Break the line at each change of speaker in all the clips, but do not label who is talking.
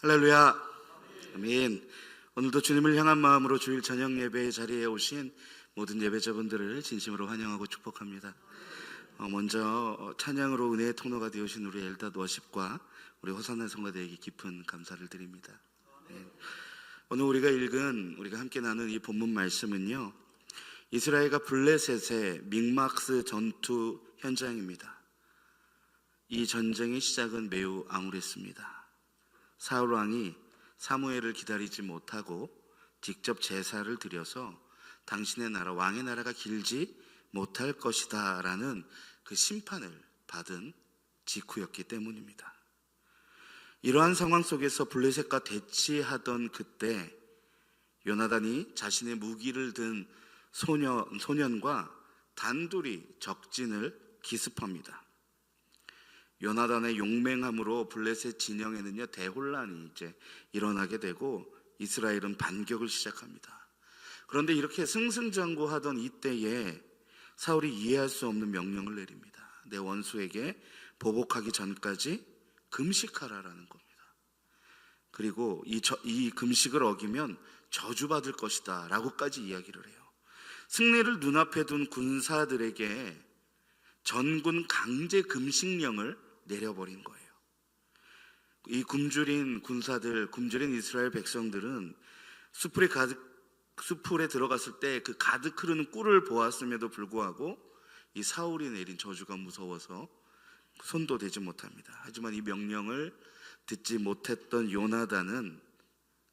할렐루야. 아멘. 오늘도 주님을 향한 마음으로 주일 저녁 예배의 자리에 오신 모든 예배자분들을 진심으로 환영하고 축복합니다. 먼저 찬양으로 은혜의 통로가 되어주신 우리 엘닷 워십과 우리 호산나 성가대에게 깊은 감사를 드립니다. 오늘 우리가 함께 나눈 이 본문 말씀은요, 이스라엘과 블레셋의 믹막스 전투 현장입니다. 이 전쟁의 시작은 매우 암울했습니다. 사울 왕이 사무엘을 기다리지 못하고 직접 제사를 드려서 당신의 나라, 왕의 나라가 길지 못할 것이다 라는 그 심판을 받은 직후였기 때문입니다. 이러한 상황 속에서 블레셋과 대치하던 그때 요나단이 자신의 무기를 든 소년과 단둘이 적진을 기습합니다. 요나단의 용맹함으로 블레셋 진영에는요 대혼란이 일어나게 되고 이스라엘은 반격을 시작합니다. 그런데 이렇게 승승장구하던 이때에 사울이 이해할 수 없는 명령을 내립니다. 내 원수에게 보복하기 전까지 금식하라라는 겁니다. 그리고 이 금식을 어기면 저주받을 것이다 라고까지 이야기를 해요. 승리를 눈앞에 둔 군사들에게 전군 강제 금식령을 내려버린 거예요. 이 굶주린 이스라엘 백성들은 숲풀에 들어갔을 때 그 가득 흐르는 꿀을 보았음에도 불구하고 이 사울이 내린 저주가 무서워서 손도 대지 못합니다. 하지만 이 명령을 듣지 못했던 요나단은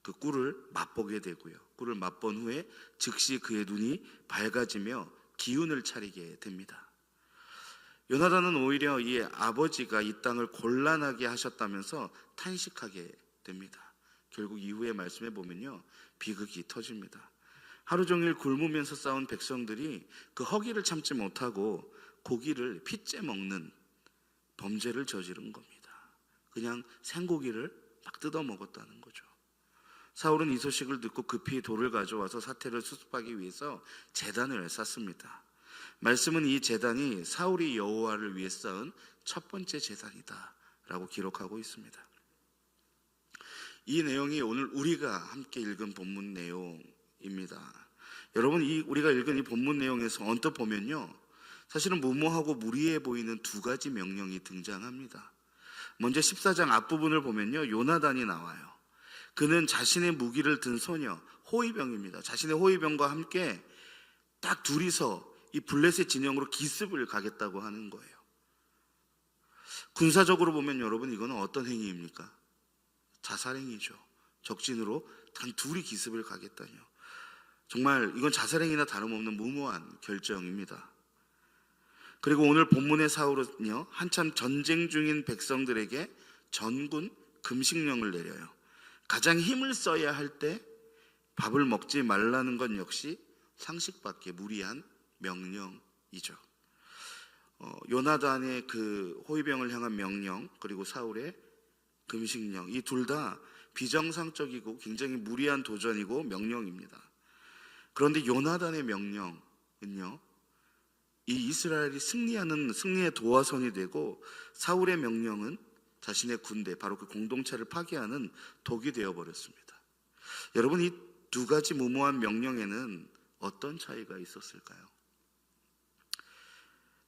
그 꿀을 맛보게 되고요. 꿀을 맛본 후에 즉시 그의 눈이 밝아지며 기운을 차리게 됩니다. 요나단은 오히려 이 아버지가 이 땅을 곤란하게 하셨다면서 탄식하게 됩니다. 결국 이후의 말씀에 보면요, 비극이 터집니다. 하루 종일 굶으면서 싸운 백성들이 그 허기를 참지 못하고 고기를 핏째 먹는 범죄를 저지른 겁니다. 그냥 생고기를 막 뜯어 먹었다는 거죠. 사울은 이 소식을 듣고 급히 돌을 가져와서 사태를 수습하기 위해서 제단을 쌓습니다. 말씀은 이 제단이 사울이 여호와를 위해 쌓은 첫 번째 제단이다 라고 기록하고 있습니다. 이 내용이 오늘 우리가 함께 읽은 본문 내용입니다. 여러분, 우리가 읽은 이 본문 내용에서 언뜻 보면요, 사실은 무모하고 무리해 보이는 두 가지 명령이 등장합니다. 먼저 14장 앞부분을 보면요, 요나단이 나와요. 그는 자신의 무기를 든 소녀 호위병입니다. 자신의 호위병과 함께 딱 둘이서 이 블레셋 진영으로 기습을 가겠다고 하는 거예요. 군사적으로 보면 여러분, 이거는 어떤 행위입니까? 자살행위죠. 적진으로 단 둘이 기습을 가겠다뇨. 정말 이건 자살행위나 다름없는 무모한 결정입니다. 그리고 오늘 본문의 사울은요, 한참 전쟁 중인 백성들에게 전군 금식령을 내려요. 가장 힘을 써야 할 때 밥을 먹지 말라는 건 역시 상식밖에 무리한 명령이죠. 요나단의 그 호위병을 향한 명령, 그리고 사울의 금식령, 이 둘 다 비정상적이고 굉장히 무리한 도전이고 명령입니다. 그런데 요나단의 명령은요, 이 이스라엘이 승리의 도화선이 되고, 사울의 명령은 자신의 군대, 바로 그 공동체를 파괴하는 독이 되어버렸습니다. 여러분, 이 두 가지 무모한 명령에는 어떤 차이가 있었을까요?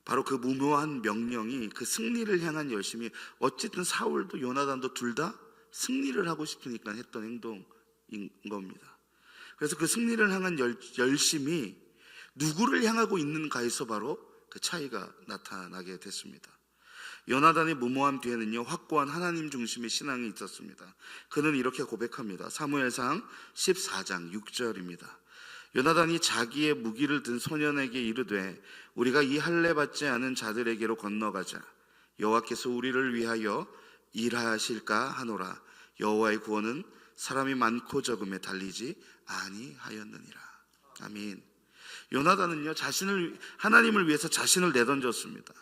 바로 그 무모한 명령이 그 승리를 향한 열심이, 어쨌든 사울도 요나단도 둘 다 승리를 하고 싶으니까 했던 행동인 겁니다. 그래서 그 승리를 향한 열심이 누구를 향하고 있는가에서 바로 그 차이가 나타나게 됐습니다. 요나단의 무모함 뒤에는요, 확고한 하나님 중심의 신앙이 있었습니다. 그는 이렇게 고백합니다. 사무엘상 14장 6절입니다. 요나단이 자기의 무기를 든 소년에게 이르되 우리가 이 할례 받지 않은 자들에게로 건너가자. 여호와께서 우리를 위하여 일하실까 하노라. 여호와의 구원은 사람이 많고 적음에 달리지 아니하였느니라. 아멘. 요나단은요, 하나님을 위해서 자신을 내던졌습니다.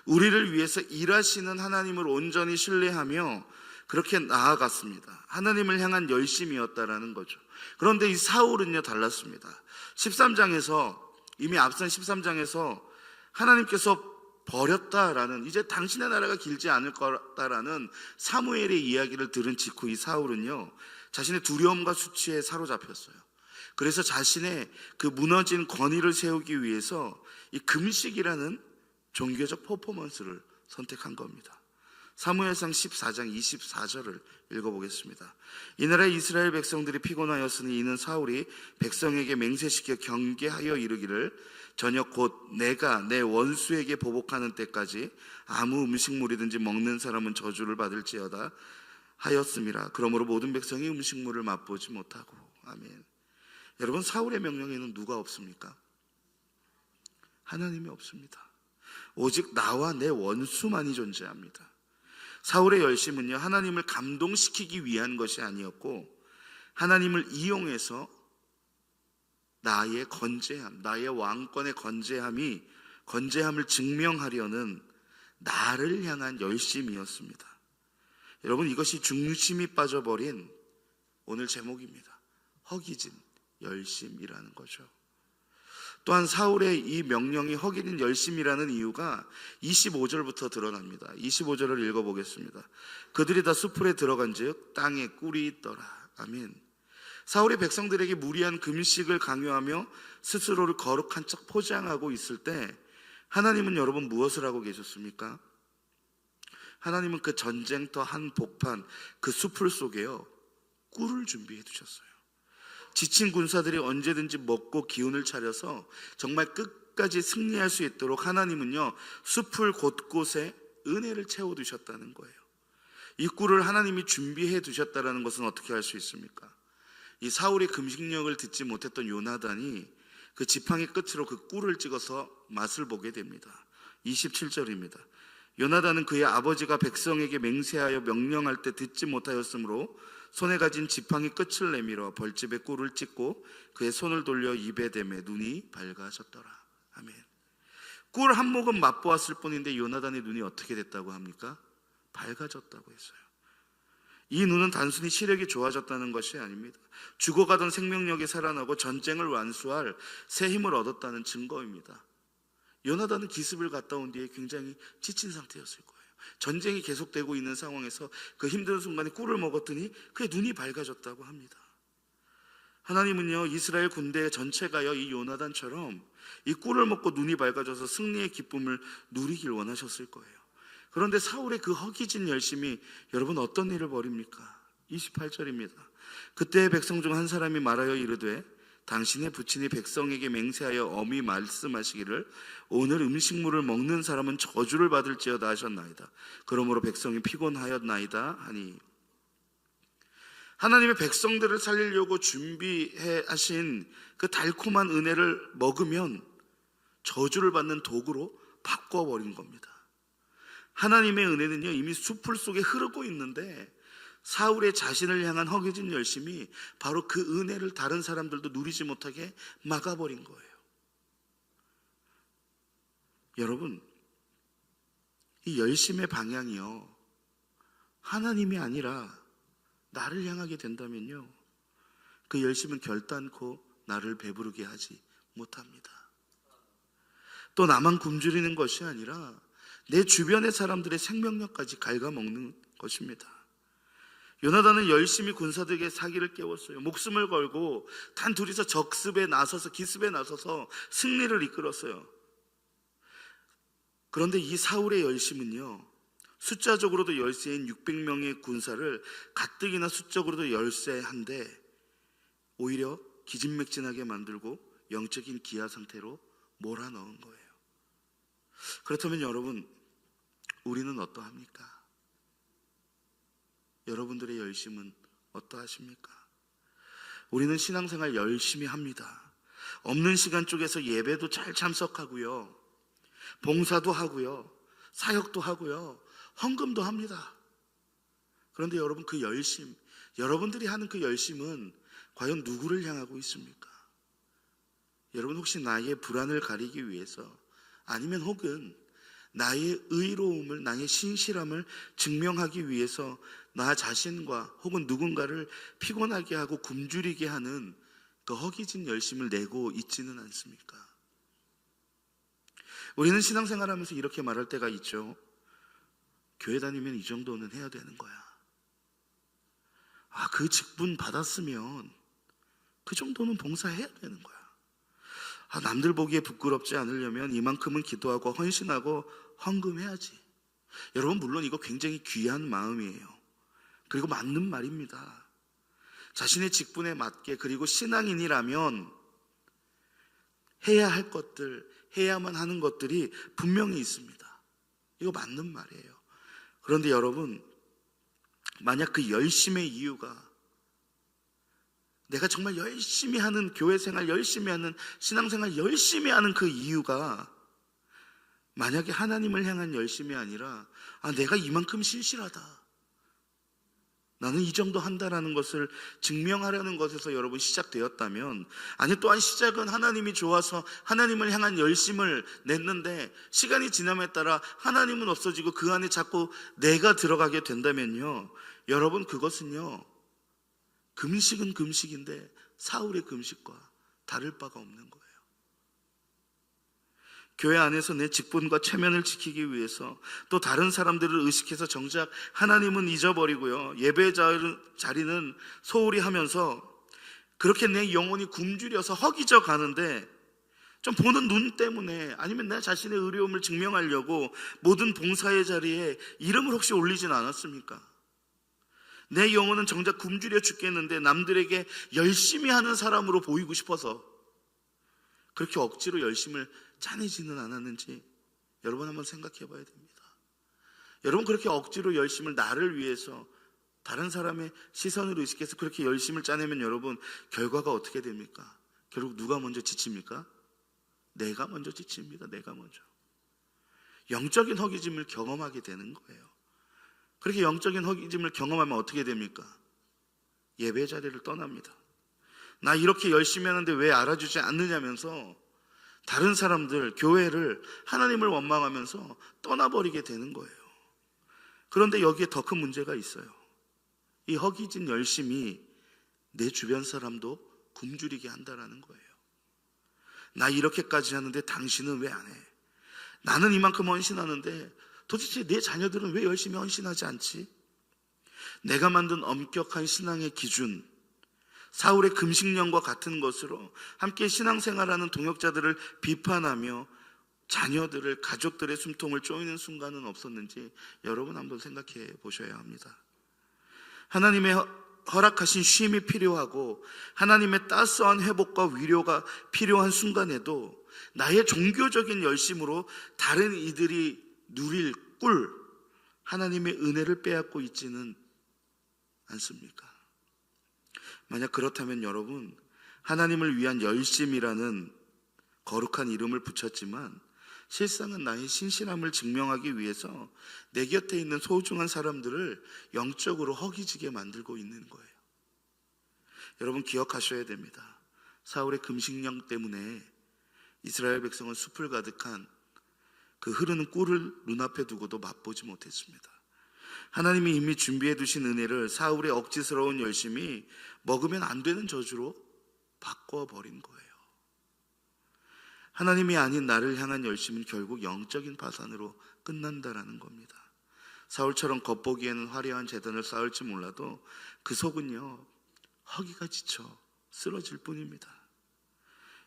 우리를 위해서 일하시는 하나님을 온전히 신뢰하며 그렇게 나아갔습니다. 하나님을 향한 열심이었다라는 거죠. 그런데 이 사울은요, 달랐습니다. 13장에서, 이미 앞선 13장에서 하나님께서 버렸다라는, 이제 당신의 나라가 길지 않을 거다라는 사무엘의 이야기를 들은 직후 이 사울은요, 자신의 두려움과 수치에 사로잡혔어요. 그래서 자신의 그 무너진 권위를 세우기 위해서 이 금식이라는 종교적 퍼포먼스를 선택한 겁니다. 사무엘상 14장 24절을 읽어보겠습니다. 이날에 이스라엘 백성들이 피곤하였으니 이는 사울이 백성에게 맹세시켜 경계하여 이르기를 저녁 곧 내가 내 원수에게 보복하는 때까지 아무 음식물이든지 먹는 사람은 저주를 받을지어다 하였음이라. 그러므로 모든 백성이 음식물을 맛보지 못하고. 아멘. 여러분, 사울의 명령에는 누가 없습니까? 하나님이 없습니다. 오직 나와 내 원수만이 존재합니다. 사울의 열심은요, 하나님을 감동시키기 위한 것이 아니었고 하나님을 이용해서 나의 건재함, 나의 왕권의 건재함을 증명하려는 나를 향한 열심이었습니다. 여러분, 이것이 중심이 빠져버린 오늘 제목입니다. 허기진 열심이라는 거죠. 또한 사울의 이 명령이 허기진 열심이라는 이유가 25절부터 드러납니다. 25절을 읽어보겠습니다. 그들이 다 수풀에 들어간 즉 땅에 꿀이 있더라. 아멘. 사울이 백성들에게 무리한 금식을 강요하며 스스로를 거룩한 척 포장하고 있을 때 하나님은 여러분 무엇을 하고 계셨습니까? 하나님은 그 전쟁터 한복판 그 수풀 속에요, 꿀을 준비해 두셨어요. 지친 군사들이 언제든지 먹고 기운을 차려서 정말 끝까지 승리할 수 있도록 하나님은요, 숲을 곳곳에 은혜를 채워두셨다는 거예요. 이 꿀을 하나님이 준비해 두셨다는 것은 어떻게 알 수 있습니까? 이 사울의 금식령을 듣지 못했던 요나단이 그 지팡이 끝으로 그 꿀을 찍어서 맛을 보게 됩니다. 27절입니다. 요나단은 그의 아버지가 백성에게 맹세하여 명령할 때 듣지 못하였으므로 손에 가진 지팡이 끝을 내밀어 벌집에 꿀을 찍고 그의 손을 돌려 입에 대매 눈이 밝아졌더라. 아멘. 꿀 한 모금 맛보았을 뿐인데 요나단의 눈이 어떻게 됐다고 합니까? 밝아졌다고 했어요. 이 눈은 단순히 시력이 좋아졌다는 것이 아닙니다. 죽어가던 생명력이 살아나고 전쟁을 완수할 새 힘을 얻었다는 증거입니다. 요나단은 기습을 갔다 온 뒤에 굉장히 지친 상태였을 거예요. 전쟁이 계속되고 있는 상황에서 그 힘든 순간에 꿀을 먹었더니 그의 눈이 밝아졌다고 합니다. 하나님은요, 이스라엘 군대 전체가요, 이 요나단처럼 이 꿀을 먹고 눈이 밝아져서 승리의 기쁨을 누리길 원하셨을 거예요. 그런데 사울의 그 허기진 열심이 여러분 어떤 일을 벌입니까? 28절입니다. 그때 백성 중 한 사람이 말하여 이르되 당신의 부친이 백성에게 맹세하여 엄히 말씀하시기를 오늘 음식물을 먹는 사람은 저주를 받을지어다 하셨나이다. 그러므로 백성이 피곤하였나이다 하니, 하나님의 백성들을 살리려고 준비해 하신 그 달콤한 은혜를 먹으면 저주를 받는 도구로 바꿔버린 겁니다. 하나님의 은혜는요, 이미 숲풀 속에 흐르고 있는데 사울의 자신을 향한 허기진 열심이 바로 그 은혜를 다른 사람들도 누리지 못하게 막아버린 거예요. 여러분, 이 열심의 방향이요, 하나님이 아니라 나를 향하게 된다면요, 그 열심은 결단코 나를 배부르게 하지 못합니다. 또 나만 굶주리는 것이 아니라 내 주변의 사람들의 생명력까지 갉아먹는 것입니다. 요나단은 열심히 군사들에게 사기를 깨웠어요. 목숨을 걸고 단 둘이서 기습에 나서서 승리를 이끌었어요. 그런데 이 사울의 열심은요, 숫자적으로도 열세인 600명의 군사를 가뜩이나 수적으로도 열세한데 오히려 기진맥진하게 만들고 영적인 기아 상태로 몰아넣은 거예요. 그렇다면 여러분, 우리는 어떠합니까? 여러분들의 열심은 어떠하십니까? 우리는 신앙생활 열심히 합니다. 없는 시간 쪽에서 예배도 잘 참석하고요, 봉사도 하고요, 사역도 하고요, 헌금도 합니다. 그런데 여러분, 그 열심, 여러분들이 하는 그 열심은 과연 누구를 향하고 있습니까? 여러분, 혹시 나의 불안을 가리기 위해서, 아니면 혹은 나의 의로움을, 나의 신실함을 증명하기 위해서 나 자신과 혹은 누군가를 피곤하게 하고 굶주리게 하는 그 허기진 열심을 내고 있지는 않습니까? 우리는 신앙생활하면서 이렇게 말할 때가 있죠. 교회 다니면 이 정도는 해야 되는 거야. 그 직분 받았으면 그 정도는 봉사해야 되는 거야. 남들 보기에 부끄럽지 않으려면 이만큼은 기도하고 헌신하고 헌금해야지. 여러분, 물론 이거 굉장히 귀한 마음이에요. 그리고 맞는 말입니다. 자신의 직분에 맞게, 그리고 신앙인이라면 해야 할 것들, 해야만 하는 것들이 분명히 있습니다. 이거 맞는 말이에요. 그런데 여러분, 만약 그 열심의 이유가, 내가 정말 열심히 하는 교회 생활, 열심히 하는 신앙생활, 열심히 하는 그 이유가 만약에 하나님을 향한 열심이 아니라 내가 이만큼 신실하다, 나는 이 정도 한다라는 것을 증명하려는 것에서 여러분 시작되었다면, 또한 시작은 하나님이 좋아서 하나님을 향한 열심을 냈는데 시간이 지남에 따라 하나님은 없어지고 그 안에 자꾸 내가 들어가게 된다면요, 여러분, 그것은요, 금식은 금식인데 사울의 금식과 다를 바가 없는 거예요. 교회 안에서 내 직분과 체면을 지키기 위해서, 또 다른 사람들을 의식해서 정작 하나님은 잊어버리고요, 예배 자리는 소홀히 하면서 그렇게 내 영혼이 굶주려서 허기져 가는데, 좀 보는 눈 때문에, 아니면 내 자신의 의로움을 증명하려고 모든 봉사의 자리에 이름을 혹시 올리진 않았습니까? 내 영혼은 정작 굶주려 죽겠는데 남들에게 열심히 하는 사람으로 보이고 싶어서 그렇게 억지로 열심을 짜내지는 않았는지 여러분 한번 생각해 봐야 됩니다. 여러분, 그렇게 억지로 열심을 나를 위해서 다른 사람의 시선을 의식해서 그렇게 열심을 짜내면 여러분, 결과가 어떻게 됩니까? 결국 누가 먼저 지칩니까? 내가 먼저 지칩니다. 내가 먼저. 영적인 허기짐을 경험하게 되는 거예요. 그렇게 영적인 허기짐을 경험하면 어떻게 됩니까? 예배 자리를 떠납니다. 나 이렇게 열심히 하는데 왜 알아주지 않느냐면서 다른 사람들, 교회를, 하나님을 원망하면서 떠나버리게 되는 거예요. 그런데 여기에 더 큰 문제가 있어요. 이 허기진 열심이 내 주변 사람도 굶주리게 한다는 거예요. 나 이렇게까지 하는데 당신은 왜 안 해? 나는 이만큼 헌신하는데 도대체 내 자녀들은 왜 열심히 헌신하지 않지? 내가 만든 엄격한 신앙의 기준, 사울의 금식령과 같은 것으로 함께 신앙생활하는 동역자들을 비판하며 자녀들을, 가족들의 숨통을 쪼이는 순간은 없었는지 여러분 한번 생각해 보셔야 합니다. 하나님의 허락하신 쉼이 필요하고 하나님의 따스한 회복과 위로가 필요한 순간에도 나의 종교적인 열심으로 다른 이들이 누릴 꿀, 하나님의 은혜를 빼앗고 있지는 않습니까? 만약 그렇다면 여러분, 하나님을 위한 열심이라는 거룩한 이름을 붙였지만 실상은 나의 신실함을 증명하기 위해서 내 곁에 있는 소중한 사람들을 영적으로 허기지게 만들고 있는 거예요. 여러분, 기억하셔야 됩니다. 사울의 금식령 때문에 이스라엘 백성은 숲을 가득한 그 흐르는 꿀을 눈앞에 두고도 맛보지 못했습니다. 하나님이 이미 준비해 두신 은혜를 사울의 억지스러운 열심이 먹으면 안 되는 저주로 바꿔버린 거예요. 하나님이 아닌 나를 향한 열심은 결국 영적인 파산으로 끝난다라는 겁니다. 사울처럼 겉보기에는 화려한 재단을 쌓을지 몰라도 그 속은요, 허기가 지쳐 쓰러질 뿐입니다.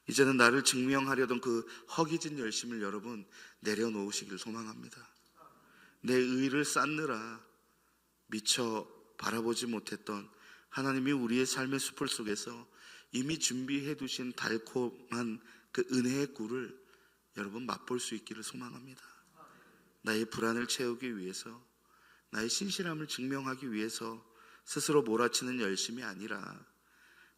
이제는 나를 증명하려던 그 허기진 열심을 여러분 내려놓으시길 소망합니다. 내 의를 쌓느라 미처 바라보지 못했던 하나님이 우리의 삶의 숲을 속에서 이미 준비해 두신 달콤한 그 은혜의 꿀을 여러분 맛볼 수 있기를 소망합니다. 나의 불안을 채우기 위해서, 나의 신실함을 증명하기 위해서 스스로 몰아치는 열심이 아니라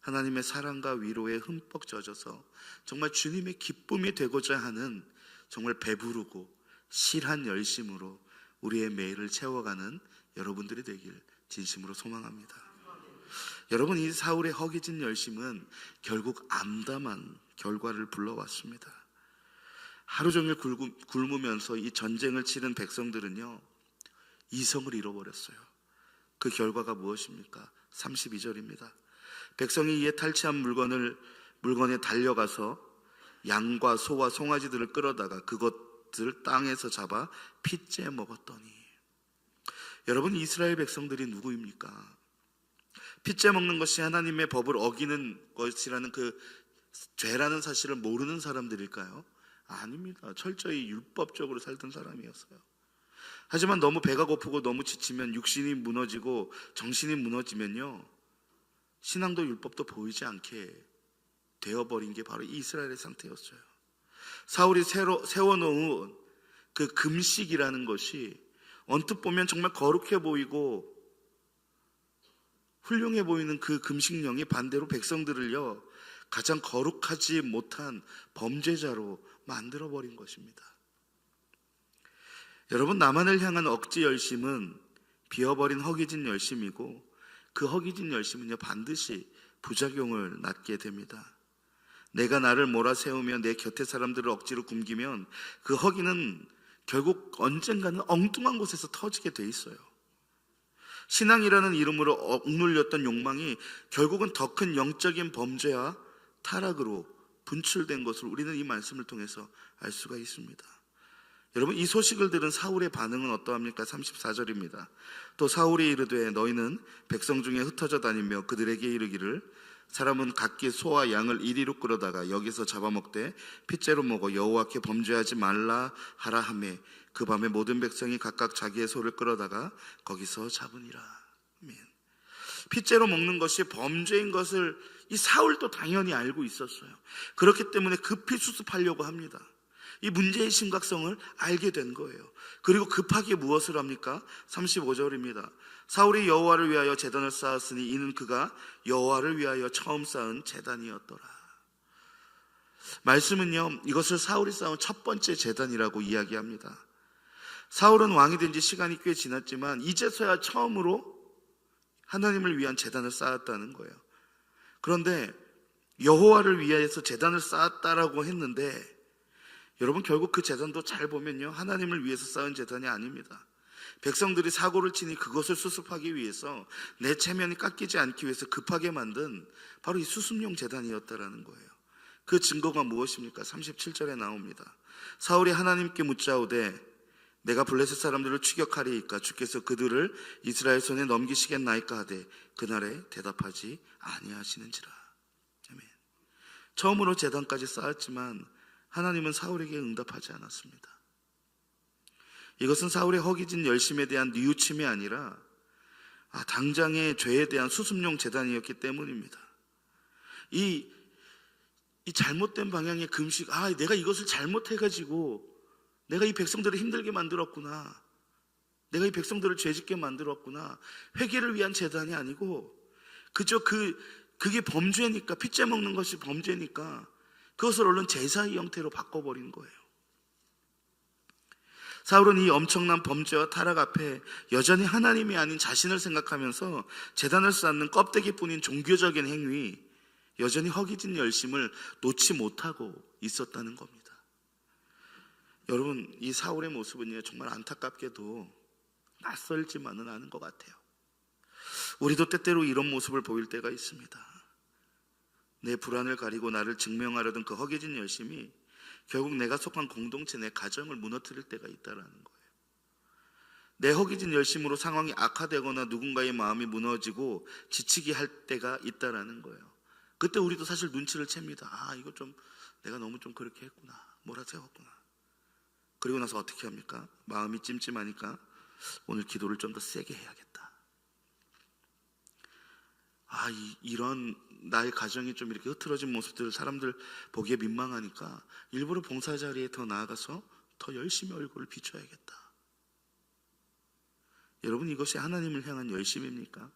하나님의 사랑과 위로에 흠뻑 젖어서 정말 주님의 기쁨이 되고자 하는 정말 배부르고 실한 열심으로 우리의 매일을 채워가는 여러분들이 되길 진심으로 소망합니다. 여러분, 이 사울의 허기진 열심은 결국 암담한 결과를 불러왔습니다. 하루 종일 굶으면서 이 전쟁을 치른 백성들은요, 이성을 잃어버렸어요. 그 결과가 무엇입니까? 32절입니다. 백성이 이에 탈취한 물건에 달려가서 양과 소와 송아지들을 끌어다가 그것 그것들을 땅에서 잡아 핏째 먹었더니. 여러분, 이스라엘 백성들이 누구입니까? 핏째 먹는 것이 하나님의 법을 어기는 것이라는 그 죄라는 사실을 모르는 사람들일까요? 아닙니다. 철저히 율법적으로 살던 사람이었어요. 하지만 너무 배가 고프고 너무 지치면, 육신이 무너지고 정신이 무너지면요, 신앙도 율법도 보이지 않게 되어버린 게 바로 이스라엘의 상태였어요. 사울이 세워놓은 그 금식이라는 것이 언뜻 보면 정말 거룩해 보이고 훌륭해 보이는 그 금식령이 반대로 백성들을요, 가장 거룩하지 못한 범죄자로 만들어버린 것입니다. 여러분, 나만을 향한 억지 열심은 비어버린 허기진 열심이고, 그 허기진 열심은요, 반드시 부작용을 낳게 됩니다. 내가 나를 몰아세우며 내 곁에 사람들을 억지로 굶기면 그 허기는 결국 언젠가는 엉뚱한 곳에서 터지게 돼 있어요. 신앙이라는 이름으로 억눌렸던 욕망이 결국은 더 큰 영적인 범죄와 타락으로 분출된 것을 우리는 이 말씀을 통해서 알 수가 있습니다. 여러분, 이 소식을 들은 사울의 반응은 어떠합니까? 34절입니다. 또 사울이 이르되 너희는 백성 중에 흩어져 다니며 그들에게 이르기를 사람은 각기 소와 양을 이리로 끌어다가 여기서 잡아먹되 핏째로 먹어 여호와께 범죄하지 말라 하라 하매 그 밤에 모든 백성이 각각 자기의 소를 끌어다가 거기서 잡으니라. 아멘. 핏째로 먹는 것이 범죄인 것을 이 사울도 당연히 알고 있었어요. 그렇기 때문에 급히 수습하려고 합니다. 이 문제의 심각성을 알게 된 거예요. 그리고 급하게 무엇을 합니까? 35절입니다. 사울이 여호와를 위하여 제단을 쌓았으니 이는 그가 여호와를 위하여 처음 쌓은 제단이었더라. 말씀은요, 이것을 사울이 쌓은 첫 번째 제단이라고 이야기합니다. 사울은 왕이 된 지 시간이 꽤 지났지만 이제서야 처음으로 하나님을 위한 제단을 쌓았다는 거예요. 그런데 여호와를 위해서 제단을 쌓았다라고 했는데, 여러분, 결국 그 제단도 잘 보면요, 하나님을 위해서 쌓은 제단이 아닙니다. 백성들이 사고를 치니 그것을 수습하기 위해서, 내 체면이 깎이지 않기 위해서 급하게 만든 바로 이 수습용 제단이었다라는 거예요. 그 증거가 무엇입니까? 37절에 나옵니다. 사울이 하나님께 묻자오되 내가 블레셋 사람들을 추격하리이까 주께서 그들을 이스라엘 손에 넘기시겠나이까 하되 그날에 대답하지 아니하시는지라. 아멘. 처음으로 제단까지 쌓았지만 하나님은 사울에게 응답하지 않았습니다. 이것은 사울의 허기진 열심에 대한 뉘우침이 아니라 당장의 죄에 대한 수습용 제단이었기 때문입니다. 이 잘못된 방향의 금식, 내가 이것을 잘못해가지고 내가 이 백성들을 힘들게 만들었구나, 내가 이 백성들을 죄짓게 만들었구나, 회개를 위한 제단이 아니고 그저 그게 범죄니까, 핏째 먹는 것이 범죄니까 그것을 얼른 제사의 형태로 바꿔버린 거예요. 사울은 이 엄청난 범죄와 타락 앞에 여전히 하나님이 아닌 자신을 생각하면서 제단을 쌓는 껍데기뿐인 종교적인 행위, 여전히 허기진 열심을 놓지 못하고 있었다는 겁니다. 여러분, 이 사울의 모습은요, 정말 안타깝게도 낯설지만은 않은 것 같아요. 우리도 때때로 이런 모습을 보일 때가 있습니다. 내 불안을 가리고 나를 증명하려던 그 허기진 열심이 결국 내가 속한 공동체, 내 가정을 무너뜨릴 때가 있다는 거예요. 내 허기진 열심으로 상황이 악화되거나 누군가의 마음이 무너지고 지치게 할 때가 있다는 거예요. 그때 우리도 사실 눈치를 챕니다. 이거 좀 내가 너무 좀 그렇게 했구나, 몰아세웠구나. 그리고 나서 어떻게 합니까? 마음이 찜찜하니까 오늘 기도를 좀 더 세게 해야겠다. 이런 나의 가정이 좀 이렇게 흐트러진 모습들을 사람들 보기에 민망하니까 일부러 봉사 자리에 더 나아가서 더 열심히 얼굴을 비춰야겠다. 여러분, 이것이 하나님을 향한 열심입니까?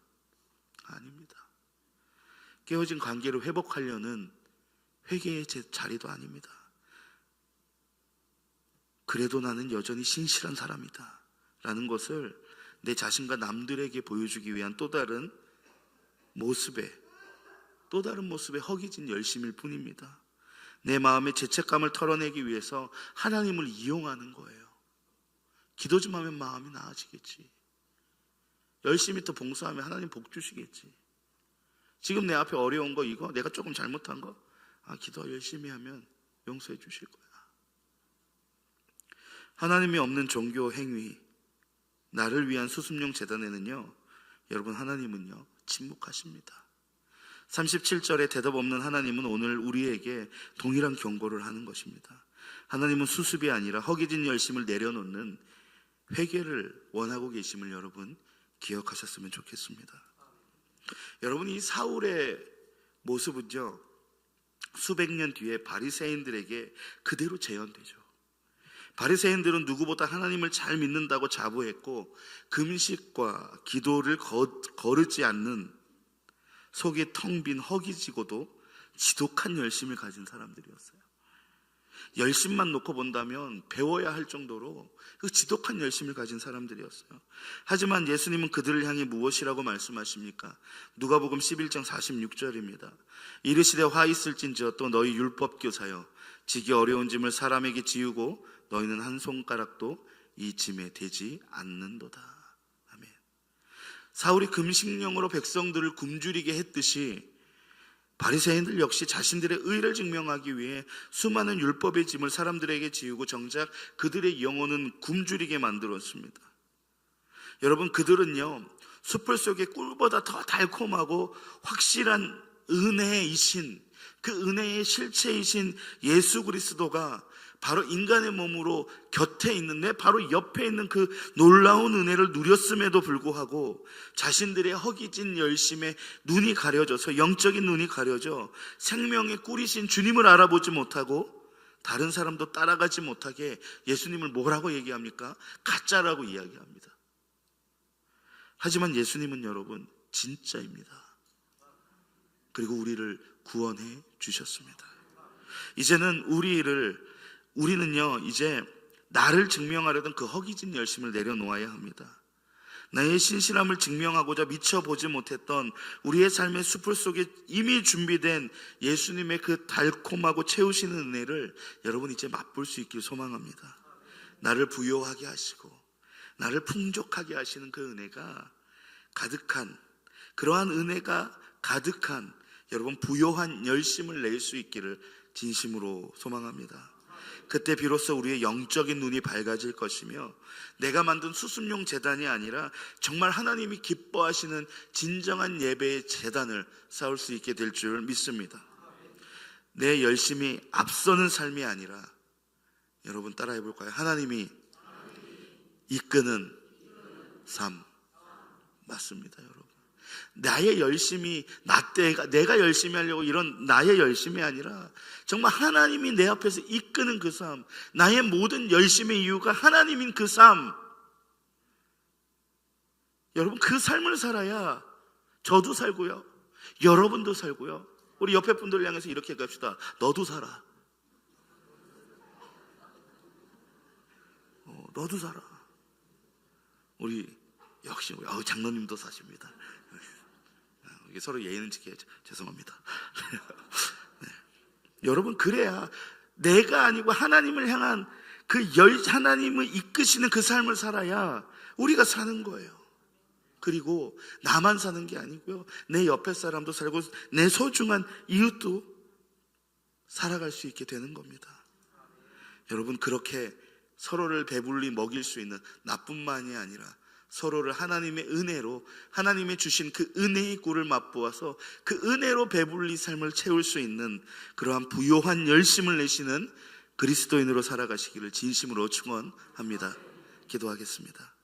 아닙니다. 깨어진 관계를 회복하려는 회개의 자리도 아닙니다. 그래도 나는 여전히 신실한 사람이다 라는 것을 내 자신과 남들에게 보여주기 위한 또 다른 모습의 허기진 열심일 뿐입니다. 내 마음의 죄책감을 털어내기 위해서 하나님을 이용하는 거예요. 기도 좀 하면 마음이 나아지겠지, 열심히 더 봉사하면 하나님 복 주시겠지, 지금 내 앞에 어려운 거 이거 내가 조금 잘못한 거 기도 열심히 하면 용서해 주실 거야. 하나님이 없는 종교 행위, 나를 위한 수습용 재단에는요, 여러분, 하나님은요 침묵하십니다. 37절에 대답 없는 하나님은 오늘 우리에게 동일한 경고를 하는 것입니다. 하나님은 수습이 아니라 허기진 열심을 내려놓는 회개를 원하고 계심을 여러분 기억하셨으면 좋겠습니다. 여러분, 이 사울의 모습은요 수백 년 뒤에 바리새인들에게 그대로 재현되죠. 바리새인들은 누구보다 하나님을 잘 믿는다고 자부했고, 금식과 기도를 거르지 않는 속이 텅 빈 허기지고도 지독한 열심을 가진 사람들이었어요. 열심만 놓고 본다면 배워야 할 정도로 그 지독한 열심을 가진 사람들이었어요. 하지만 예수님은 그들을 향해 무엇이라고 말씀하십니까? 누가복음 11장 46절입니다. 이르시되 화 있을진저 또 너희 율법교사여, 지기 어려운 짐을 사람에게 지우고 너희는 한 손가락도 이 짐에 대지 않는도다. 아멘. 사울이 금식령으로 백성들을 굶주리게 했듯이 바리새인들 역시 자신들의 의를 증명하기 위해 수많은 율법의 짐을 사람들에게 지우고 정작 그들의 영혼은 굶주리게 만들었습니다. 여러분, 그들은요 숯불 속의 꿀보다 더 달콤하고 확실한 은혜이신, 그 은혜의 실체이신 예수 그리스도가 바로 인간의 몸으로 곁에 있는, 내 바로 옆에 있는 그 놀라운 은혜를 누렸음에도 불구하고 자신들의 허기진 열심에 눈이 가려져서, 영적인 눈이 가려져 생명의 꿀이신 주님을 알아보지 못하고 다른 사람도 따라가지 못하게 예수님을 뭐라고 얘기합니까? 가짜라고 이야기합니다. 하지만 예수님은 여러분 진짜입니다. 그리고 우리를 구원해 주셨습니다. 이제는 우리는요 이제 나를 증명하려던 그 허기진 열심을 내려놓아야 합니다. 나의 신실함을 증명하고자 미쳐보지 못했던 우리의 삶의 숲을 속에 이미 준비된 예수님의 그 달콤하고 채우시는 은혜를 여러분 이제 맛볼 수 있길 소망합니다. 나를 부요하게 하시고 나를 풍족하게 하시는 그 은혜가 가득한, 그러한 은혜가 가득한 여러분 부요한 열심을 낼 수 있기를 진심으로 소망합니다. 그때 비로소 우리의 영적인 눈이 밝아질 것이며, 내가 만든 수습용 재단이 아니라 정말 하나님이 기뻐하시는 진정한 예배의 재단을 쌓을 수 있게 될 줄 믿습니다. 내 열심이 앞서는 삶이 아니라, 여러분 따라해 볼까요? 하나님이 이끄는 삶. 맞습니다, 여러분. 나의 열심이, 내가 열심히 하려고 이런 나의 열심이 아니라 정말 하나님이 내 앞에서 이끄는 그 삶, 나의 모든 열심의 이유가 하나님인 그 삶, 여러분 그 삶을 살아야 저도 살고요, 여러분도 살고요. 우리 옆에 분들을 향해서 이렇게 얘기합시다. 너도 살아. 너도 살아. 우리 역시 장로님도 사십니다. 서로 예의는 지켜야죠. 죄송합니다. 네. 여러분, 그래야 내가 아니고 하나님을 향한 하나님을 이끄시는 그 삶을 살아야 우리가 사는 거예요. 그리고 나만 사는 게 아니고요, 내 옆에 사람도 살고 내 소중한 이웃도 살아갈 수 있게 되는 겁니다. 여러분, 그렇게 서로를 배불리 먹일 수 있는, 나뿐만이 아니라 서로를 하나님의 은혜로, 하나님이 주신 그 은혜의 꿀을 맛보아서 그 은혜로 배불리 삶을 채울 수 있는 그러한 부요한 열심을 내시는 그리스도인으로 살아가시기를 진심으로 축원합니다. 기도하겠습니다.